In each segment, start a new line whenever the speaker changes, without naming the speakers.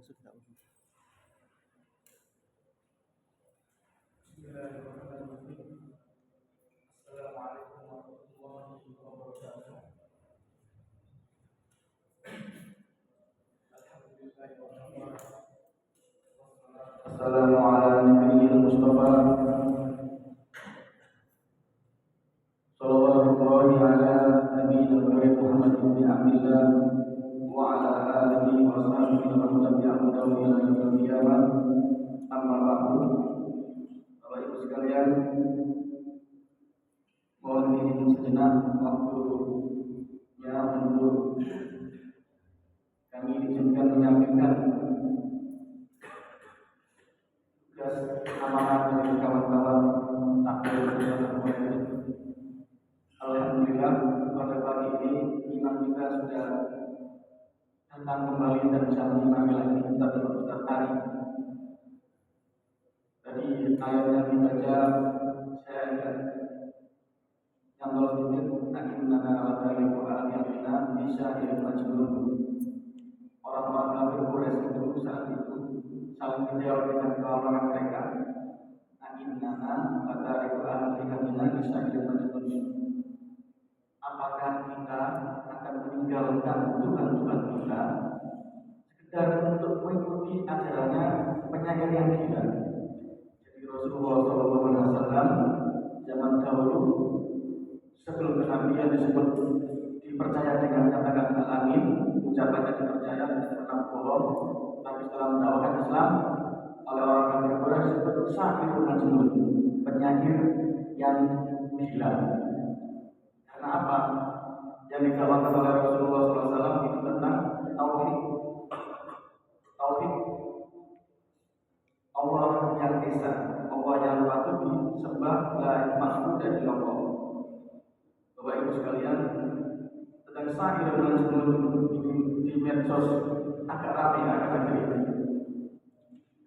masuk tidak wudhu.
Bismillahirrahmanirrahim. Assalamualaikum warahmatullahi wabarakatuh. Assalamu ala nabiyil Mustafa sallallahu ala nabiyil Muhammad bin Abdullah wa ala alihi wa sahbihi wa man tabi'ahum ila yaumil qiyamah. Amma ba'du. Bapak Ibu sekalian, mohon izin sejenak waktunya untuk kami izinkan menyampaikan tugas amanah dari kawan-kawan takbir dan murid. Alhamdulillah pada pagi ini imam kita sudah datang kembali dan bisa mengimami lagi Ustaz Ari. Tadi ayat yang dibaca saya ingat yang Allah sedikit akinana wadali Quran yatina bisa majnun. Orang-orang kafir Quraisy itu saat itu saling berdialog dengan kawan mereka. Akinana wadali Quran yatina bisa majnun. Apakah kita akan meninggalkan Tuhan-Tuhan kita sekedar untuk mengikuti ajarannya penyair yang gila? Rasulullah SAW zaman dahulu sebelum kenabian disebut dipercaya dengan kata-kata al-amin, ucapannya dipercaya dan pernah bohong, tapi setelah mendakwakan Islam oleh orang kafir Quraisy disebut sahirun majnun, penyair yang gila. Karena apa? Yang didakwakan oleh Rasulullah SAW itu tentang tauhid. Allah yang esa, Allah yang patut disembah, la maksud dan illallah. Bapak Ibu sekalian, tentang sahir dan majnun di medsos agak ramai akhir-akhir ini.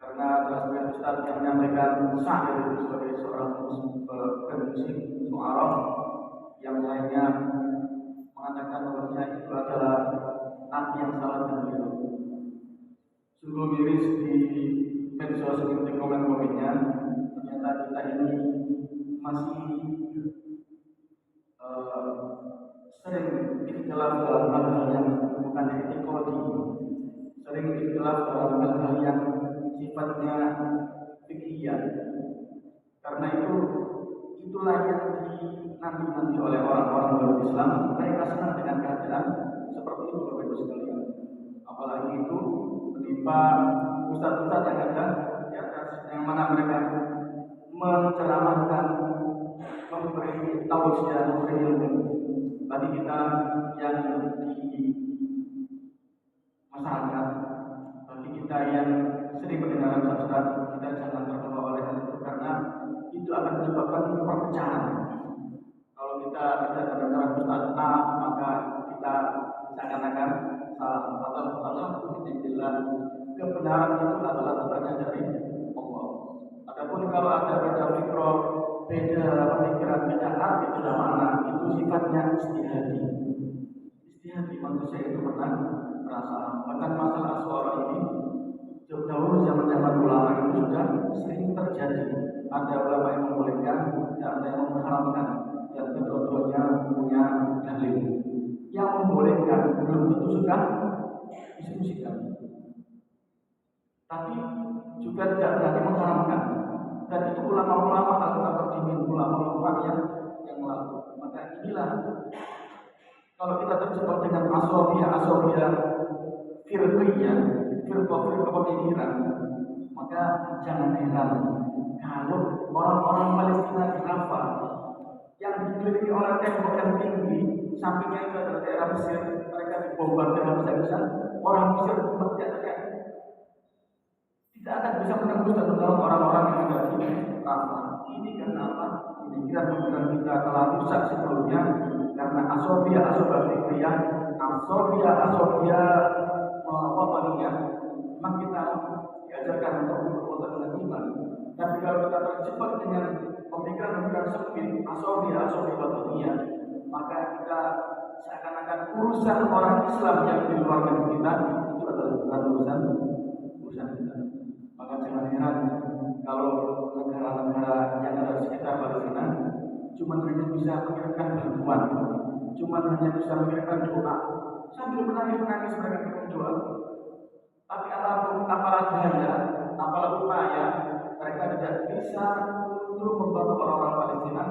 Karena sebagian ustaz yang menyampaikan sahir itu sebagai seorang pemusik suara, yang lainnya mengatakan bahwa itu adalah arti yang salah dan keliru. Sungguh miris di medsos seperti komen-komennya, ternyata kita ini masih sering ikhtilaf dalam hal-hal yang bukan etikodi, sering ikhtilaf dalam hal-hal yang sifatnya fikih. Karena itulah yang dinanti-nanti oleh orang-orang baru Islam. Mereka senang dengan keadaan seperti itu, Bapak Ibu sekalian. Apalagi itu menimpa ustaz-ustaz yang ada di atas, yang mana mereka menceramahkan, memberi tausiah, memberi ilmu bagi kita yang di masyarakat, bagi kita yang sering mendengar ustaz, kita jangan terbawa oleh hal itu, karena itu akan menyebabkan perpecahan. Kalau kita mendengar ustaz A, maka kita seakan-akan salah. Alhamdulillah, kebenaran itu adalah datangnya dari Allah. Adapun kalau ada beda fikroh, beda pemikiran, beda arti, beda makna, itu sifatnya istihadi. Istihadi manusia itu pernah merasa. Bahkan masalah suara ini jauh-jauh zaman-zaman ulama itu sudah sering terjadi. Ada ulama yang membolehkan, dan ada yang mengharamkan, yang kedua-duanya punya dalil. Yang membolehkan belum tentu suka diskusikan, tapi juga tidak berani mengharamkan. Dan itu ulama-ulama al-qadimin, ulama-ulama yang lalu. Maka inilah kalau kita terjebak dengan asofia firqiyah, firqah pemikiran, maka jangan heran kalau orang-orang Palestina di Rafah yang dikelilingi oleh tembok yang tinggi, sampingnya itu adalah daerah Mesir, mereka dibombardir habis-habisan. Orang Mesir tidak akan bisa menembus dan menolong orang-orang yang ada di Rafah. Ini karena apa? Pemikiran kita telah rusak sebelumnya karena asofia fikriyah, asofia wabaniyah. Memang kita diajarkan untuk berkota dengan iman. Tapi kalau kita terjebak dengan pemikiran sempit, asofia wabaniyah, maka kita seakan-akan urusan orang Islam yang di luar negeri kita itu adalah bukan urusan kalau negara-negara yang ada di sekitar Palestina cuma hanya bisa mengirimkan bantuan, cuma hanya bisa mengirimkan doa sambil menangis-nangis mereka berdoa. Tapi apalah daya, apalah upaya, mereka tidak bisa untuk membantu orang-orang Palestina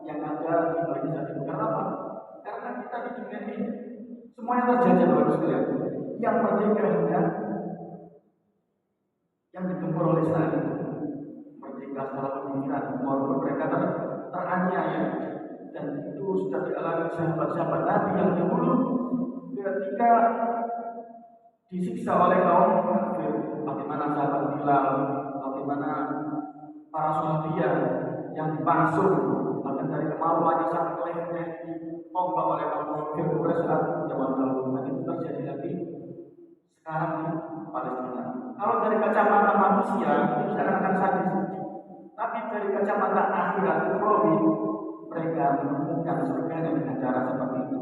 yang ada di Indonesia. Karena apa? Karena kita di dunia ini semuanya terjajah Bapak sekalian. Yang merdeka hanya yang digempur oleh Israel, merdeka secara pemikiran, walaupun mereka teraniaya, dan itu sudah dialami sahabat-sahabat Nabi yang dahulu ketika disiksa oleh kaum kafir. Bagaimana sahabat Bilal, bagaimana para sahabiah yang dipasung, bahkan dari kemaluannya sampai lehernya ditombak oleh kaum kafir pada saat zaman dahulu. Dan itu terjadi lagi sekarang di Palestina. Kalau dari kacamata manusia itu seakan-akan sadis, tapi dari kacamata akhirat ukhrawi mereka menemukan surga dengan cara seperti itu.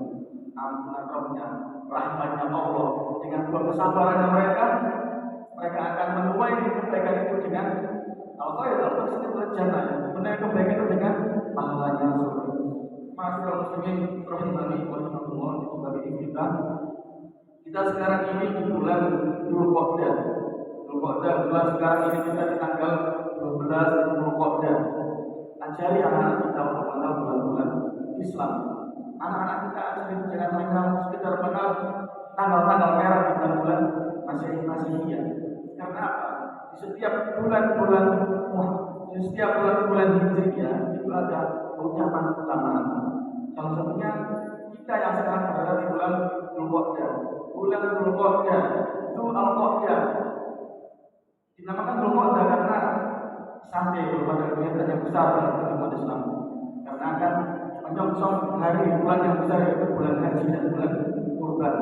Ampunan Rabbnya, rahmatnya Allah, dengan buah kesabarannya mereka akan menuai kebaikan itu dengan al-khair, al-khair jannah, menuai kebaikan itu dengan pahalanya surga. Ma'asyiral muslimin rahimani wa rahimakumullah, sebagai kita sekarang ini di bulan Dzulqa'dah. Dzulqa'dah bulan sekarang ini kita di tanggal 12 Dzulqa'dah. Ajari anak-anak kita untuk mengenal bulan-bulan Islam. Anak-anak kita ajari jangan mengenal sekitar mengenal tanggal-tanggal merah di bulan-bulan Masihiyah. Karena apa? Di setiap bulan-bulan Hijriah itu ada keutamaan. Salah satunya kita yang sekarang berada di bulan Dzulqa'dah. Bulan Dzulqa'dah itu Al-Qa'dah. Dinamakan Dzulqa'dah karena sampai berbagai kegiatan yang besar dalam umat Islam. Karena akan menyongsong hari bulan yang besar yaitu bulan haji dan bulan kurban.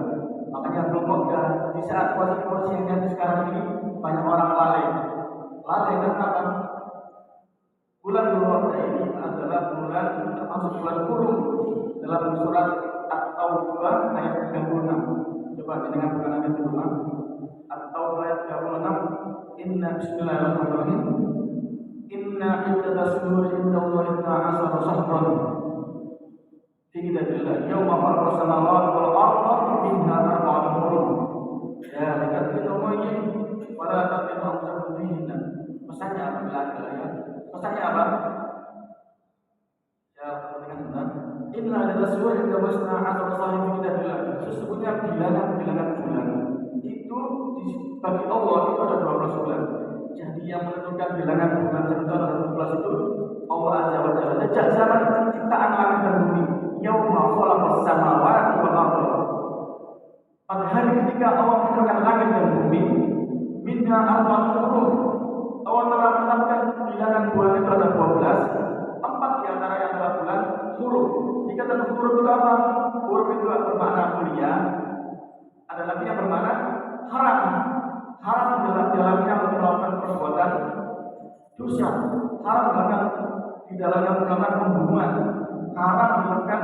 Makanya Dzulqa'dah di saat posisi yang sekarang ini banyak orang lalai karena apa? Bulan Dzulqa'dah ini adalah bulan termasuk bulan kurung dalam surat At-Taubah ayat 36. Coba dengan bukan ayat 36. At-Taubah ayat 36. Bismillahirrahmanirrahim. Inna iddatas syuhuri indallahi 12 syahran fi kitabillah yawma khalaqa samawati wal arda minha arba'atun hurum. Ya, dekat itu mu'min wala taqimu amsakum fihinna. Pesannya apa? Pesannya apa? Ya, dengan benar. Inna iddatas syuhuri indallahi 12 syahran fi kitabillah. Sesungguhnya bilangan bulan itu bagi Allah itu ada 12 bulan. Jadi yang menentukan bilangan bulan tertentu ada 12 itu Allah Azza wa Jalla. Sejak zaman penciptaan langit dan bumi, yauma khalaqas samawati wal arda. Pada hari ketika Allah menciptakan langit dan bumi, minha arba'atun hurum. Allah telah menetapkan bilangan bulan itu ada 12. 4 di antaranya adalah bulan hurum. Jika dalam hurum itu apa? Hurum itu bermakna mulia. Ada lagi yang bermakna haram. Haram dalamnya melakukan perbuatan dosa. Haram di dalamnya melakukan pembunuhan. Haram dilakukan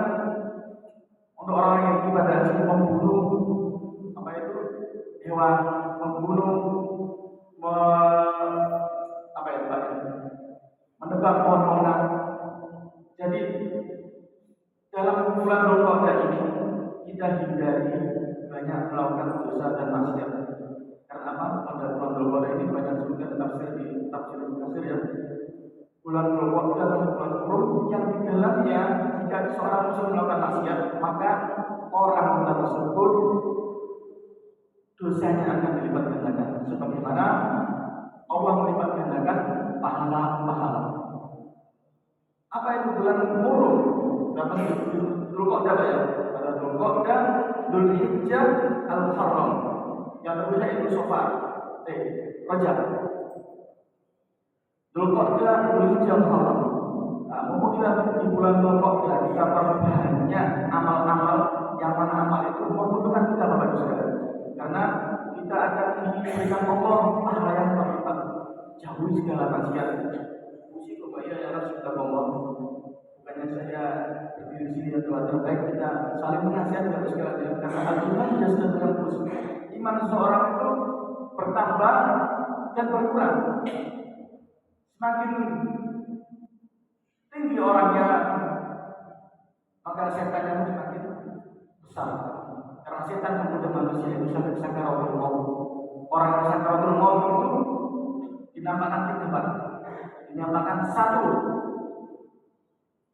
untuk orang yang ibadah haji membunuh hewan, membunuh menebak pohon-pohonan. Jadi dalam bulan Dzulqa'dah ini kita hindari banyak melakukan dosa dan maksiat. Karena apa? Pada bulan Dzulqa'dah ini banyak disebutkan tafsir ya. Bulan Dzulqa'dah adalah bulan hurum yang di dalamnya jika seorang muslim melakukan maksiat, maka orang tersebut dosanya akan dilipat gandakan. Sebagaimana Allah melipat gandakan pahala-pahala. Apa itu bulan hurum? Dapat Dzulqa'dah ya. Ada Dzulqa'dah, Dzulhijjah, Al-Muharram. Yang berbeda itu Safar, Rajab. Dzulqa'dah, Dzulhijjah, Muharram. Nah, kemudian di bulan Dzulqa'dah kita perbanyak amal-amal yang mana amal itu membutuhkan kita Bapak sekalian. Karena kita akan diberikan Allah pahala yang berlipat. Jauhi segala maksiat. Puji kepada yang harus kita bawa. Bukannya saya berdiri di sini adalah terbaik, kita saling menasihati Bapak sekalian. Karena al-iman sudah terus. Iman seseorang itu bertambah dan berkurang. Semakin tinggi orangnya, maka setannya pun semakin besar. Karena setan menggoda manusia itu sampai sakaratul maut. Orang yang sakaratul maut itu dinamakan tiga. Dinamakan satu,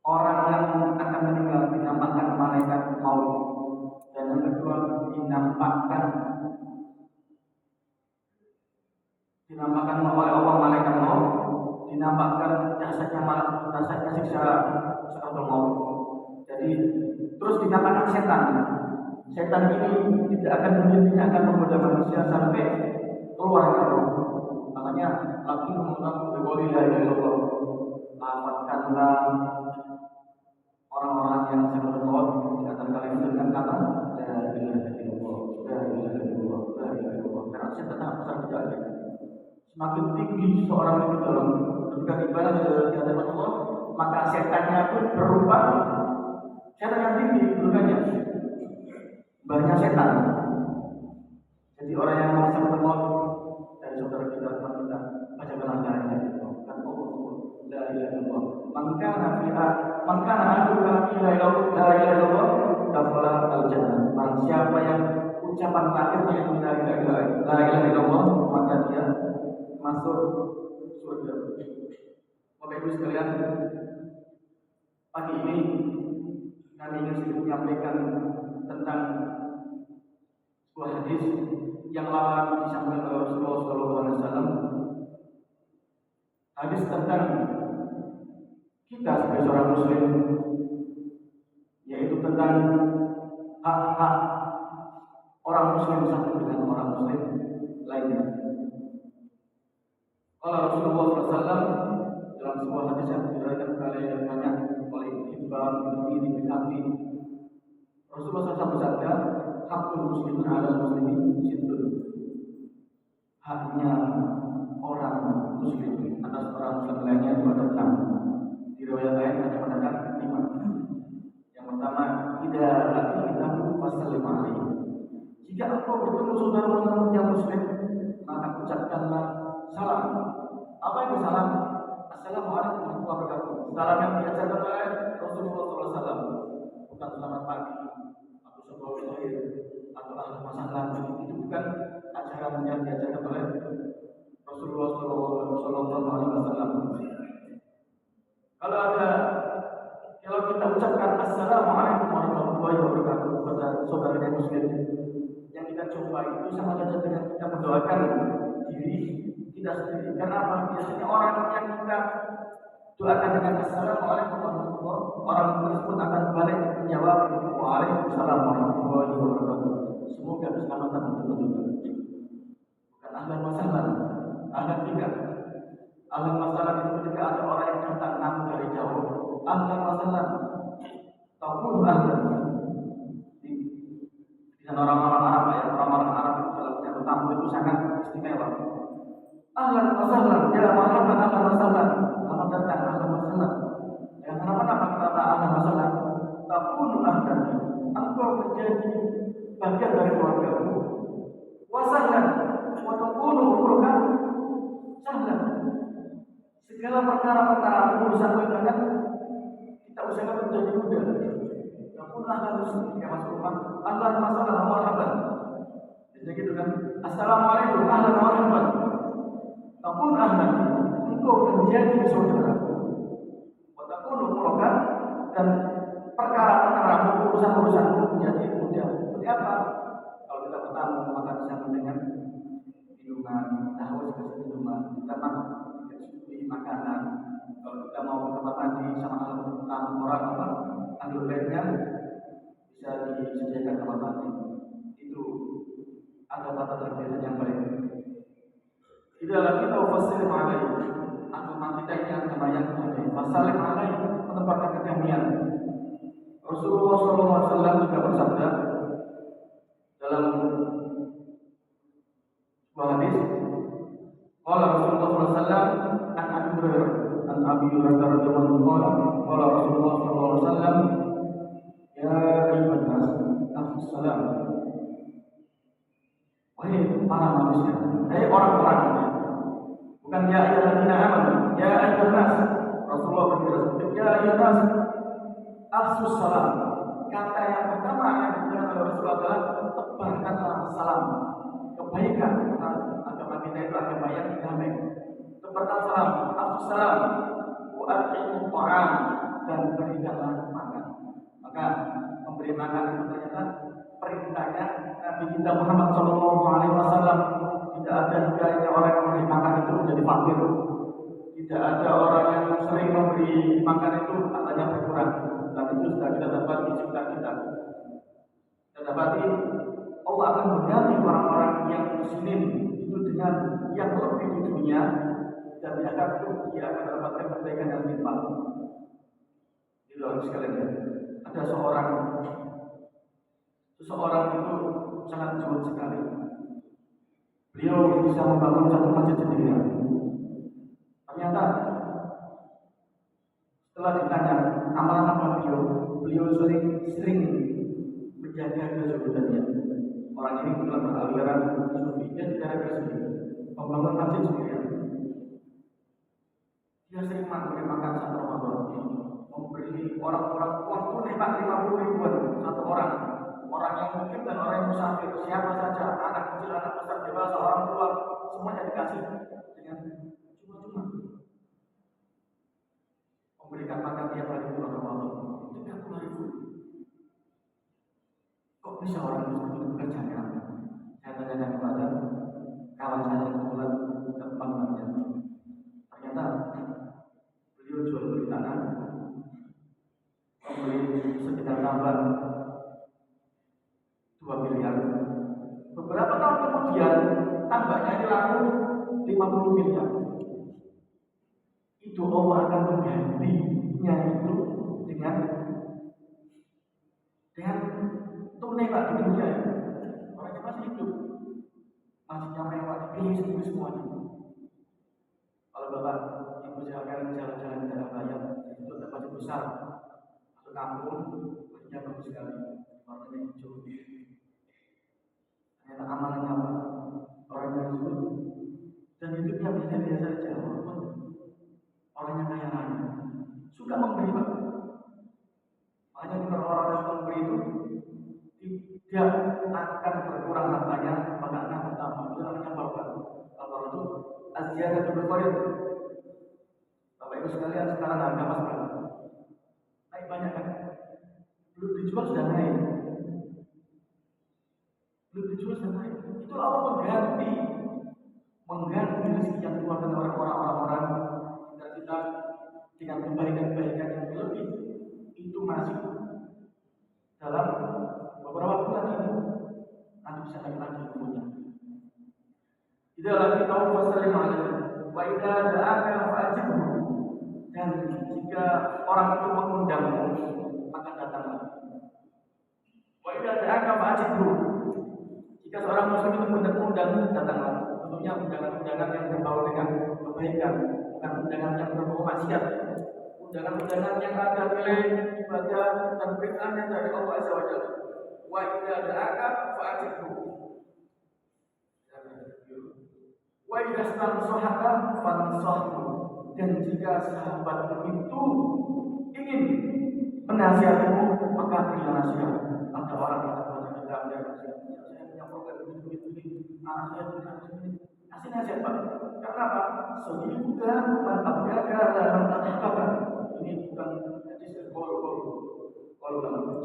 orang yang akan meninggal dinamakan malaikat maut. Dan yang kedua dinamakan oleh Allah malaikat maut, dinamakan jasadnya siksa sakaratul maut. Jadi terus dinamakan setan. Setan ini tidak akan menggoda manusia sampai keluar dari roh. Makanya lagi mengulang berboleh la ilaha illallah. Lafatkanlah orang-orang yang sakaratul maut dengan kalimat dengan kata la ilaha illallah, la ilaha illallah, la ilaha illallah. Karena setan sangat besar kerjaannya. Semakin tinggi seorang itu dalam ketika ibadah di hadapan Allah, maka setannya pun berubah. Setan yang tinggi kedudukannya, banyak setan. Jadi orang yang mau sakaratul maut dari saudara kita, teman kita, bacakanlah la ilaha illallah. Kan Allah la ilaha illallah. Maka aku la ilaha illallah dakhala al-jannah. Siapa yang ucapan terakhirnya itu la ilaha illallah, maka dia masuk surga. Bapak Ibu sekalian, pagi ini kami ingin sedikit menyampaikan tentang sebuah hadis yang lama disampaikan oleh Rasulullah SAW. Hadis tentang kita sebagai seorang Muslim, yaitu tentang hak-hak orang Muslim satu dengan orang Muslim lainnya. Kalau Rasulullah SAW dalam sebuah hadis yang diriwayatkan oleh banyak oleh Ibnu Ibn Abi, Rasulullah SAW bersabda, hakul muslimin ala muslimin sittun. Haknya orang Muslim atas orang Muslim lainnya itu ada 6. Di riwayat lain ada mengatakan 5. Yang pertama, idza laqitahu fasallim alaihi. Jika engkau bertemu saudara yang Muslim, maka ucapkanlah salam. Apa itu salam? Assalamualaikum warahmatullahi wabarakatuh. Salam yang diajarkan oleh Rasulullah SAW. Bukan selamat pagi atau sebuah khair atau ahlan wa sahlan. Itu bukan ajaran yang diajarkan oleh Rasulullah SAW. Kalau kita ucapkan Assalamualaikum warahmatullahi wabarakatuh kepada saudara yang Muslim yang kita jumpai, itu sama saja dengan kita mendoakan diri kita sendiri. Karena apa? Biasanya orang yang kita doakan dengan Assalamualaikum warahmatullahi wabarakatuh, orang tersebut akan balik menjawab Waalaikumsalam warahmatullahi wabarakatuh. Semoga keselamatan untuk juga. Bukan ahlan wa sahlan, ahlan tiga. Ahlan wa sahlan itu ketika ada orang yang datang namun dari jauh. Ahlan wa sahlan, taupun ahlan. Di sana orang-orang Arab ya, orang-orang Arab dalam menyambut tamu itu sangat istimewa. Ahlan wa sahlan, ya marhaban, ahlan wa sahlan. Selamat datang, ahlan wa sahlan. Yang kenapa kata ahlan wa sahlan? Taupun ahlan, engkau menjadi bagian dari keluargamu. Wa sahlan, wa takunu umruka sahlan. Segala perkara-perkara urusan belakangan kita usahakan menjadi mudah. Tapunlah harus ketika masuk rumah, ahlan wa sahlan wa marhaban. Jadi gitu kan. Assalamualaikum, ahlan wa marhaban. Tapun ahlan, engkau menjadi saudaraku. Wa takunu umruka, dan perkara-perkara urusan-urusanmu menjadi mudah. Seperti apa? Kalau kita bertamu maka bisa mendengar minuman, kita haus kasih minuman, kita dikasih makanan. Kalau kita mau ke tempat mandi sama tamu orang apa, ambil bednya bisa disediakan tempat mandi. Itu ada tata terbiasa yang baik. Tidak lagi tahu fasalim alaihi, atau mati yang kebayang fasalim alaihi, menempatkan kedamaian. Rasulullah SAW juga bersabda dalam sebuah hadis, qala Rasulullah SAW an Abi Hurairah radhiyallahu anhu, qala Rasulullah SAW, ya ayyuhan nas, assalam. Wahai para manusia, hai orang-orang, Bukan ya ayyuhalladzina amanu, ya ayyuhan nas. Rasulullah berfirman, ya ayyuhan nas, afsus salam. Kata yang pertama yang diberikan oleh Rasulullah adalah tebarkanlah salam. Kebaikan agama kita itu agama yang damai. Tebarkan salam, afsus salam, wa at'imu ta'am, dan berikanlah makan. Maka memberi makan itu ternyata perintahnya Nabi kita Muhammad SAW. Tidak ada hikayatnya orang yang memberi makan itu menjadi fakir. Tidak ada orang yang sering memberi makan itu katanya berkurang. Dan itu sudah kita dapat di sekitar kita. Kita dapati Allah akan mengganti orang-orang yang muslimin itu dengan yang lebih di dunia, dan di akhirat itu dia akan mendapatkan kebaikan yang limpah. Itu harus sekalian ya. Ada seseorang itu sangat zuhud sekali. Beliau bisa membangun satu masjid sendiri. Ternyata setelah ditanya amalan apa beliau sering menjaga kezuhudannya. Orang ini telah beraliran sufi dan cara sendiri membangun masjid sendiri. Dia sering memberi makan satu Ramadan, memberi orang-orang uang tunai 50 ribuan satu orang. Orang yang mungkin dan orang yang musafir, siapa saja, anak kecil, anak besar, dewasa, orang tua, semuanya dikasih dengan cuma-cuma. Memberikan makan tiap hari bulan Ramadan 30 ribu. Kok bisa orang itu bekerjanya? Saya tanyakan kepada kawan saya kebetulan gampang namanya. Ternyata beliau jual beli tanah, membeli sekitar tambah 2 miliar. Beberapa tahun kemudian tambahnya ini laku 50 miliar. Itu Allah akan menggantinya itu dengan tunai Pak di dunia. Orangnya masih hidup, masih mewah, dipilih sendiri semuanya. Kalau Bapak Ibu silakan jalan-jalan di daerah Bayan, itu ada masjid besar, masuk kampung, masjidnya bagus sekali, warnanya hijau. Ternyata amalannya apa? Orang yang zuhud dan hidupnya biasa-biasa saja, walaupun orangnya kaya raya, suka memberi Pak. Makanya bukan orang yang suka memberi itu tidak akan berkurang hartanya, maka akan bertambah. Itu namanya barokah. Kalau itu aziyadah berfarid. Bapak Ibu sekalian, sekarang harga emas berapa? Naik banyak kan? Belum dijual sudah naik. Belum dijual sudah naik. Itu Allah mengganti rezeki yang keluar dari orang-orang kita dengan kebaikan-kebaikan yang lebih. Itu masih dalam beberapa bulan ini nanti bisa naik lagi punya. Tidak lagi tahu pasal yang mana. Wa idza da'aka fa'ajibhu. Dan jika orang itu mengundangmu, maka datanglah. Wa idza da'aka fa'ajibhu. Jika seorang muslim itu mengundang, datanglah. Tentunya undangan-undangan yang berbau dengan kebaikan, bukan undangan yang berbau maksiat. Undangan-undangan yang ada nilai ibadah dan perintahnya dari Allah Azza wa Jalla. Wa idza da'aka fa'ajibhu. Wa idza stansahaka fansahhu. Dan jika sahabatmu itu ingin menasihatimu, maka berilah nasihat. Ada orang yang kita nasihat. Saya punya program begini, anak saya punya ini. Kasih nasihat Pak. Karena apa? Sodiquka man abdaka la man ahqaka. Ini bukan hadis kalau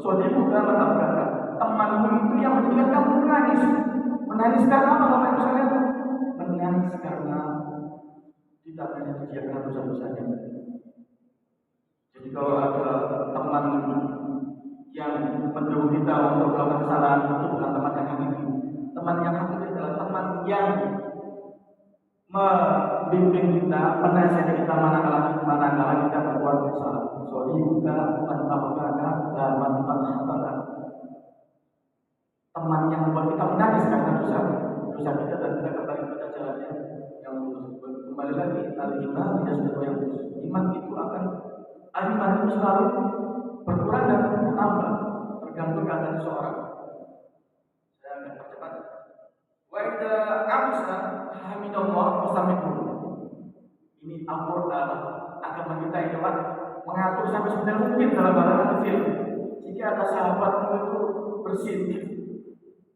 sodiquka man abdaka. Temanmu itu yang menjadikan kamu menangis. Menangis karena apa Bapak Ibu sekalian? Menangis karena tidak hanya dia karena dosa-dosanya. Jadi kalau ada teman yang mendukung kita untuk melakukan kesalahan, itu bukan teman yang hakiki. Teman yang hakiki adalah teman yang membimbing kita, menasihati kita manakala kita berbuat salah. Soalnya juga manfaatkan dan manfaatkan. Teman yang membuat kita menangis karena dosa kita dan kita kembali pada jalannya yang lurus. Kembali lagi al-iman tidak sudah yang lurus. Iman itu iman itu selalu berkurang dan bertambah tergantung keadaan seseorang. Saya akan percepat. Wa idza amsa hamidallah wasami'u. Ini Al-Quran, agama kita itu kan mengatur sampai sedetail mungkin dalam hal kecil. Jika ada sahabatmu itu bersin,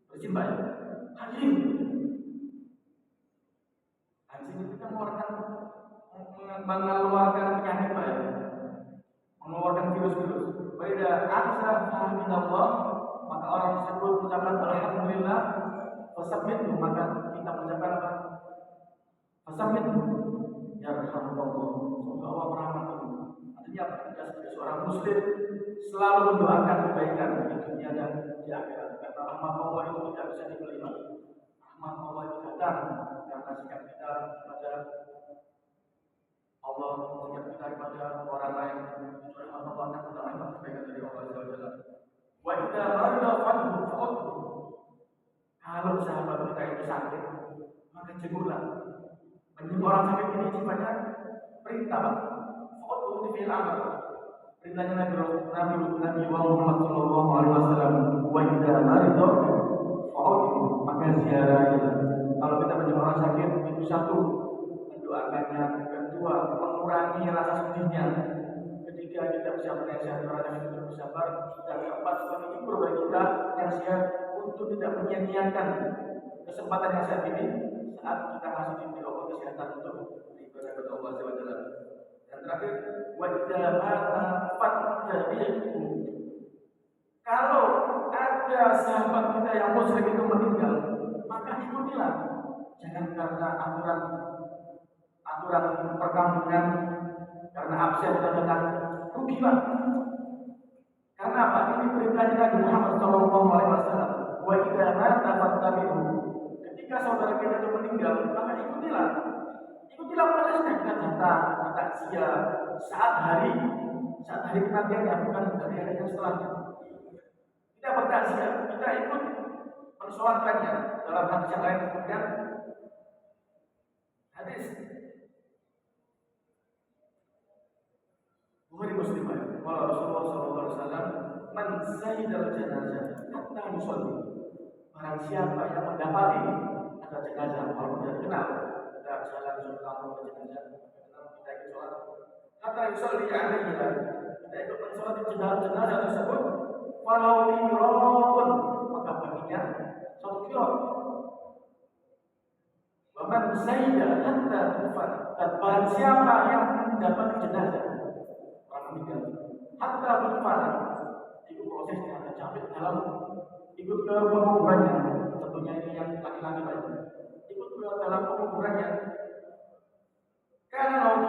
bersin banyak, haji itu kan mengeluarkan penyakit banyak, mengeluarkan virus-virus. Beda asal min Allah, maka orang tersebut mengucapkan alhamdulillah, fasabbit, maka kita mengucapkan apa? Fasabbit, ya rahmatullah, semoga Allah merahmatimu. Artinya kita sebagai seorang muslim selalu mendoakan kebaikan di dunia dan di akhirat. Karena rahmat Allah itu tidak bisa dibeli. Rahmat Allah itu datang karena sikap kita kepada Allah, sikap kita kepada orang lain. Rahmat Allah akan mendoakan kebaikan dari Allah Subhanahu. Wa idza marida fadhu. Kalau sahabat kita itu sakit, maka jenguklah. Menjenguk orang sakit ini sifatnya perintah, Pak. Fadhu fil amr. Perintahnya Nabi Muhammad sallallahu alaihi wasallam, wa idza marida fadhu, maka ziarahi. Kalau kita menjenguk orang sakit, itu satu, mendoakannya, kedua, mengurangi rasa sedihnya. Ketiga, kita bisa menasihati orang yang itu bersabar, dan keempat, sebagai ibu bagi kita yang siap untuk tidak menyia-nyiakan kesempatan yang saat ini saat kita masih diberi obat kesehatan untuk beribadah kepada Allah Subhanahu wa taala. Dan terakhir, wa idza mata fattabi'u. Kalau ada sahabat kita yang musyrik itu meninggal, maka ikutilah. Jangan karena aturan perkampungan, karena absen dan rugi, Pak. Karena apa? Ini perintah Nabi Muhammad sallallahu alaihi wasallam. Wa idza mata fattabi'u. Ketika saudara kita itu meninggal, maka ikutilah. Ikutilah prosesnya. Kita datang, kita siap saat hari kematiannya, bukan dari hari yang setelahnya. Kita bertaksiah, kita ikut mensolatkannya. Dalam hadis yang lain kemudian hadis Bukhari Muslim, kalau Rasulullah SAW, man sayyidal janazah hatta yusalli. Barang siapa yang mendapati ada jenazah, kalau tidak kenal, kita jalan di kampung ke jenazah, kita ikut sholat. Hatta yusalli alaihi, kita ikut mensolat jenazah tersebut. Walau tirotun, maka baginya satu kilo. Waman sayyidah hatta tufan, dan barang siapa yang mendapati jenazah meninggal, hatta berfana, itu prosesnya ada sampai dalam ikut ke penguburannya. Tentunya ini yang laki-laki banyak ikut ke dalam penguburannya. Kalau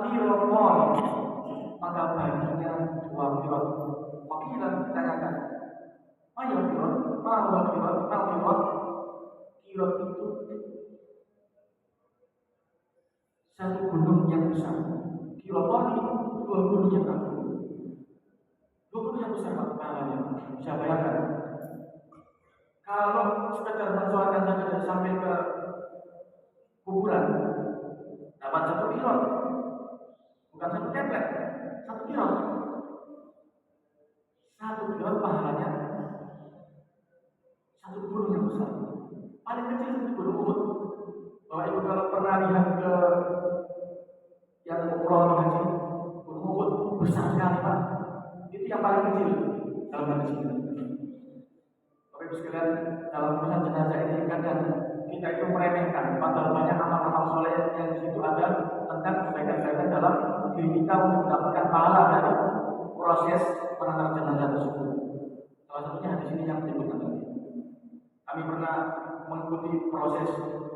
kirotol, maka baginya 2 kilo. Wakilan ditanyakan, ayo kirot, mau kirot itu satu gunung yang besar. Kirotol itu 2 gunung yang besar. 2 gunung yang besar, pahalanya bisa bayangkan. Kalau sekedar mensolatkan saja sampai ke kuburan, dapat 1 kilo, bukan 1 keplek, 1 kilo. 1 kilo pahalanya 1 gunung yang besar. Paling kecil itu gunung Uhud. Bapak Ibu kalau pernah lihat ke yang umroh atau haji, gunung Uhud besar sekali, Pak. Itu yang paling kecil dalam hadis ini. Bapak Ibu sekalian, dalam urusan jenazah ini kadang kita itu meremehkan, padahal banyak amal-amal soleh yang di situ ada tentang kebaikan-kebaikan dalam diri kita untuk mendapatkan pahala dari proses penanganan jenazah tersebut. Salah satunya di sini yang disebutkan tadi. Kami pernah mengikuti proses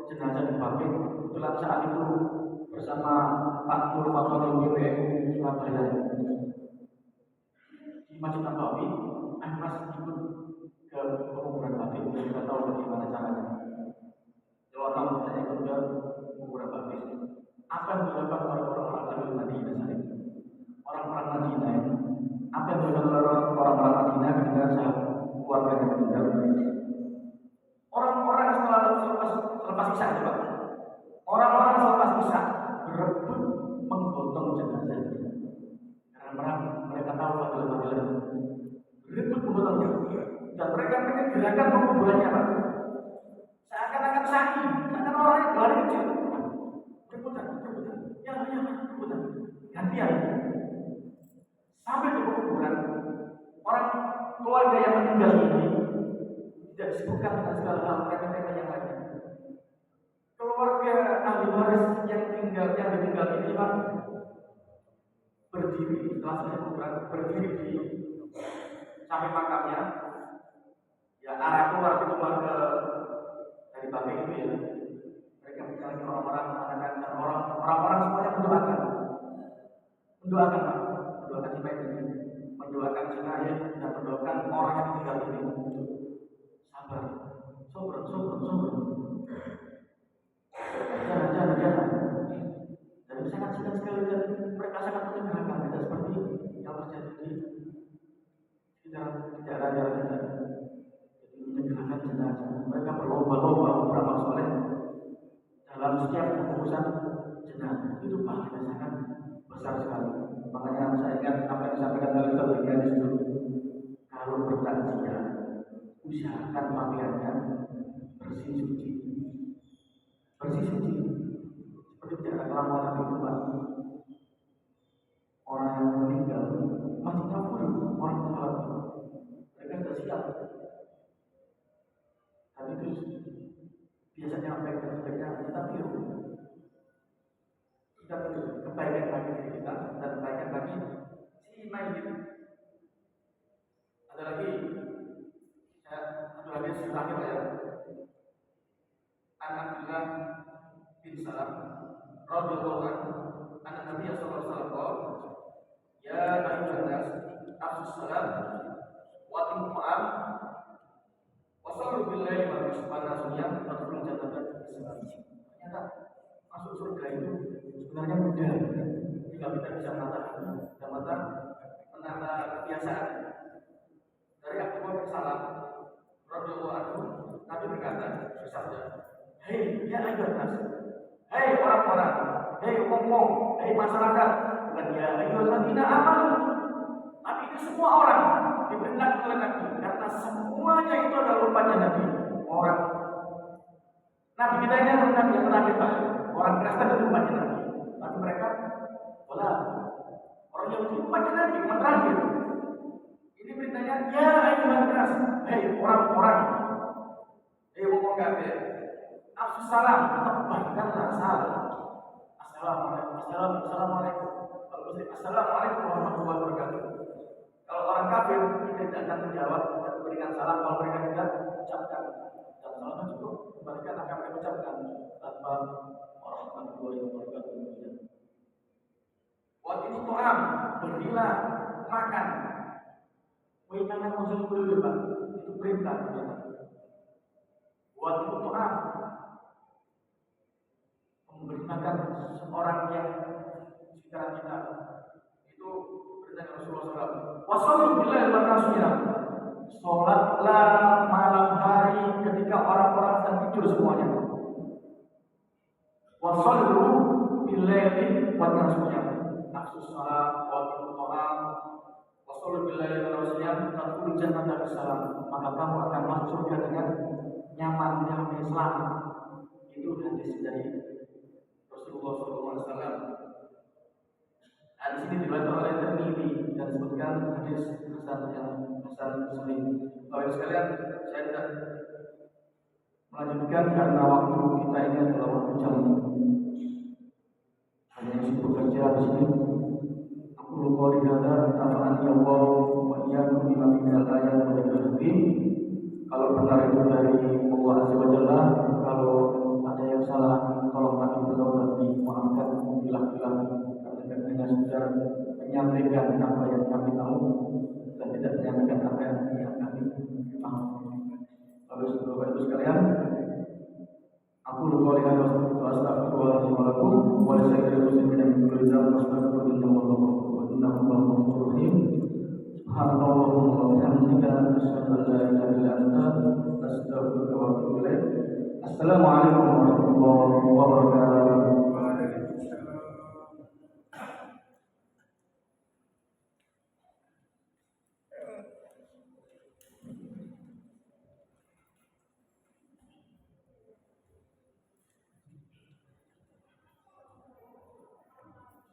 jenazah di Bapin. Kebetulan saat itu bersama Pak Nur Fakhrul WPU Surabaya di Masjid Nabawi. Mas ikut ke penguburan Bapin. Kita tahu bagaimana caranya. Kalau tahu saya ikut ke penguburan Bapin. Apa yang dilakukan oleh orang-orang ahli Madinah saat itu? Orang-orang Madinah, apa yang dilakukan oleh orang-orang Madinah ketika saat keluarga yang meninggal? Orang-orang setelah selepas isya, coba. Orang-orang selepas isya berebut menggotong jenazah. Karena mereka tahu fadilah-fadilah. Berebut menggotongnya. Dan mereka gerakan penguburannya, Pak. Seakan-akan sa'i, seakan orang yang berlari kecil. Rebutan. keluarga yang meninggal ini tidak disebutkan dengan segala hal mereka yang lainnya. Keluarga ahli waris yang ditinggal ini kan berdiri setelah selesai kuburan, berdiri di samping makamnya. Ya arah keluar ke dari bangkai itu ya. Mereka mencari orang-orang anak-anak dan orang-orang semuanya mendoakan Pak, mendoakan si mayit ini, mendoakan si mayit dan mendoakan orang yang tinggal ini. Sabar, sober. Jangan. Dan itu sangat singkat sekali dan mereka sangat menyegarkan, tidak seperti yang terjadi di daerah-daerah kita. Jadi menyegarkan jenazah. Mereka berlomba-lomba beramal soleh dalam setiap pengurusan jenazah. Itu pahalanya sangat besar sekali. Makanya saya ingat apa yang disampaikan oleh Ustaz Gadis dulu. Kalau bertakziah, usahakan pakaiannya bersih suci. Seperti tidak ada kelamaan itu Pak. Orang yang meninggal masih kabur, orang sholat. Mereka sudah siap. Tapi terus biasanya apa yang sebaiknya kita tiru. Kebaikan bagi diri kita dan kebaikan bagi si mayit. Ada lagi terakhir ya. Alhamdulillah bin Salam radhiyallahu anhu anna Nabi sallallahu alaihi wasallam ya ayyuhan nas afsus salam wa timqam wa sallu billahi wa bismillahirrahmanirrahim tadkhulul jannata bisalam. Ternyata masuk surga itu sebenarnya mudah. Jika kita bisa menata kebiasaan. Dari Abdullah bin Salam radhiyallahu anhu Nabi berkata bersabda, hei ya ayyuhan nas, hei orang-orang, hei wong-wong, hei masyarakat, bukan ya ayyuhalladzina amanu, tapi itu semua orang diperintahkan oleh Nabi karena semuanya itu adalah umatnya Nabi. Orang Nabi kita ini adalah Nabi yang terakhir Pak. Orang Kristen itu umatnya Nabi, tapi mereka orang Yahudi umatnya Nabi, umat terakhir. Ini beritanya ya ayyuhan nas, hei orang-orang, hei wong-wong kafir, afsus salam, tebarkanlah salam. Assalamualaikum. Kalau muslim, assalamualaikum warahmatullahi wabarakatuh. Kalau orang kafir tidak akan menjawab dan memberikan salam kalau mereka tidak ucapkan. Dan salamnya cukup kembalikan akan mereka ucapkan tanpa warahmatullahi wabarakatuh. Waktu itu Tuhan berilah makan. Waitangan muslim dulu Pak, itu perintah. Waktu itu Tuhan memberi makan seorang yang sekitar kita, itu perintah Rasulullah SAW. Wasallu billahi wa rasulillah. Sholatlah malam hari ketika orang-orang sedang tidur semuanya. Wasallu billahi wa rasulillah. Nafsus salat wa tu'am. Wasallu billahi wa rasulillah. Tadkhulul jannata bisalam. Maka kamu akan masuk surga dengan nyaman, damai, selamat. Itu hadis dari Rasulullah SAW. Hadis ini diriwayatkan oleh Tirmidzi dan disebutkan hadis hasan yang hasan sahih. Bapak sekalian, saya tidak melanjutkan karena waktu kita ini adalah waktu jam. Hanya yang sibuk kerja di sini. Aku lupa dikata tafa'ani Allah wa iyyakum bima fi al-ayat wa al-hakim. Kalau benar itu dari Allah Azza wa Jalla, kalau ada yang salah tolong kami berdoa dan dimaafkan bilang-bilang karena hanya sekedar menyampaikan apa yang kami tahu dan tidak menyampaikan apa yang kami tahu. Lalu Bapak Ibu sekalian, aku lupa lihat astagfirullahaladzim wa lisairil muslimin min kulli dhanbin wastaghfiruhu innahu subhanallahumma wa bihamdika asyhadu an la ilaha illa anta astaghfiruka wa atubu ilaik. Assalamualaikum warahmatullahi wabarakatuh.